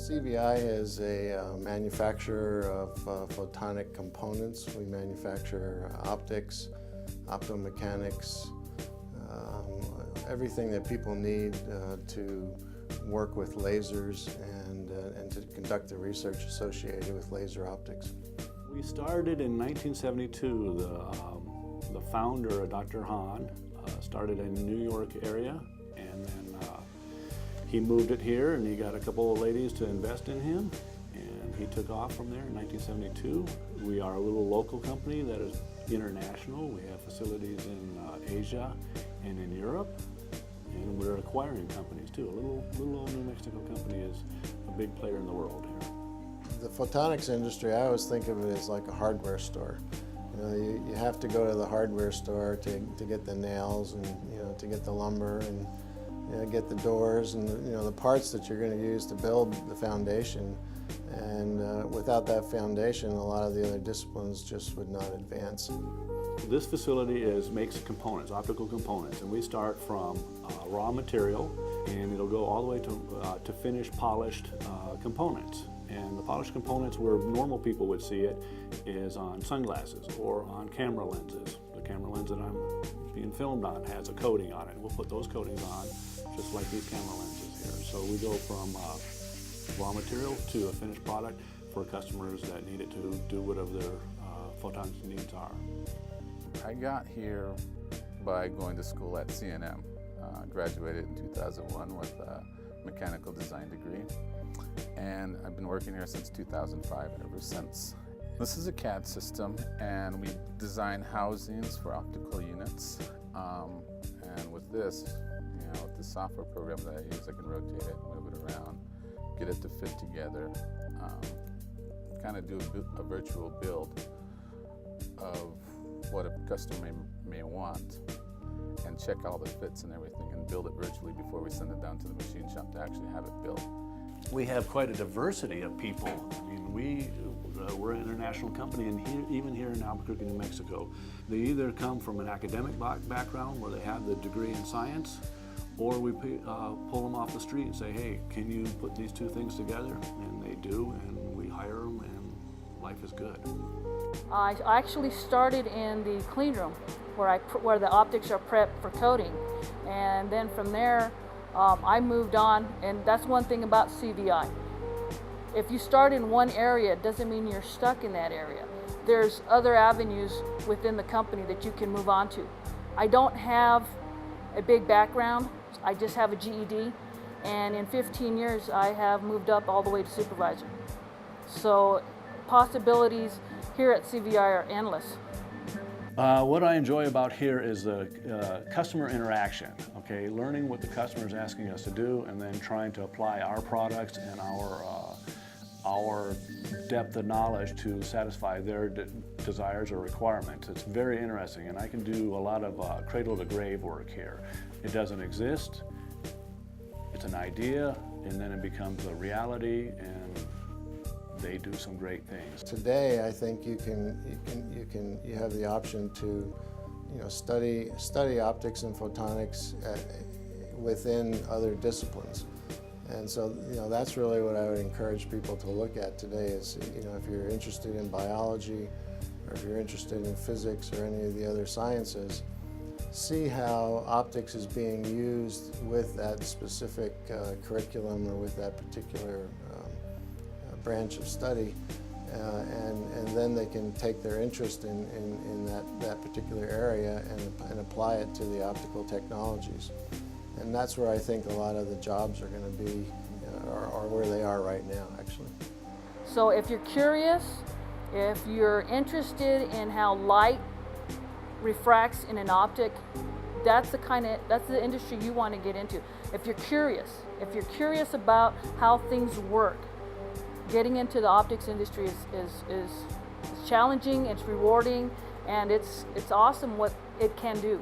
CVI is a manufacturer of photonic components. We manufacture optics, optomechanics, everything that people need to work with lasers and to conduct the research associated with laser optics. We started in 1972. The founder, Dr. Hahn, started in the New York area, and then he moved it here, and he got a couple of ladies to invest in him, and he took off from there in 1972. We are a little local company that is international. We have facilities in Asia and in Europe, and we're acquiring companies too. A little old New Mexico company is a big player in the world here. The photonics industry, I always think of it as like a hardware store. You know, you have to go to the hardware store to get the nails and to get the lumber and get the doors and the parts that you're going to use to build the foundation. And without that foundation, a lot of the other disciplines just would not advance. This facility makes components, optical components, and we start from raw material, and it'll go all the way to finished, polished components. And the polished components where normal people would see it is on sunglasses or on camera lenses. The camera lens that I'm being filmed on has a coating on it. We'll put those coatings on just like these camera lenses here. So we go from raw material to a finished product for customers that need it to do whatever their photonics needs are. I got here by going to school at CNM. Graduated in 2001 with a mechanical design degree. And I've been working here since 2005 and ever since. This is a CAD system, and we design housings for optical units. And with this, with the software program that I use, I can rotate it, move it around, get it to fit together, kind of do a virtual build of what a customer may want, and check all the fits and everything, and build it virtually before we send it down to the machine shop to actually have it built. We have quite a diversity of people. I mean, we're an international company, and even here in Albuquerque, New Mexico, they either come from an academic background where they have the degree in science, or we pull them off the street and say, hey, can you put these two things together? And they do, and we hire them, and life is good. I actually started in the clean room where the optics are prepped for coating, and then from there I moved on, and that's one thing about CVI. If you start in one area, it doesn't mean you're stuck in that area. There's other avenues within the company that you can move on to. I don't have a big background, I just have a GED, and in 15 years I have moved up all the way to supervisor. So possibilities here at CVI are endless. What I enjoy about here is the customer interaction, okay? Learning what the customer is asking us to do, and then trying to apply our products and our depth of knowledge to satisfy their desires or requirements. It's very interesting, and I can do a lot of cradle to grave work here. It doesn't exist, it's an idea, and then it becomes a reality, and they do some great things. Today, I think you have the option to, study optics and photonics within other disciplines, and so that's really what I would encourage people to look at today. Is if you're interested in biology, or if you're interested in physics or any of the other sciences, see how optics is being used with that specific curriculum or with that particular branch of study, and then they can take their interest in that particular area and apply it to the optical technologies. And that's where I think a lot of the jobs are going to be, or where they are right now, actually. So if you're curious, if you're interested in how light refracts in an optic, that's the industry you want to get into. If you're curious about how things work, getting into the optics industry is challenging, it's rewarding, and it's awesome what it can do.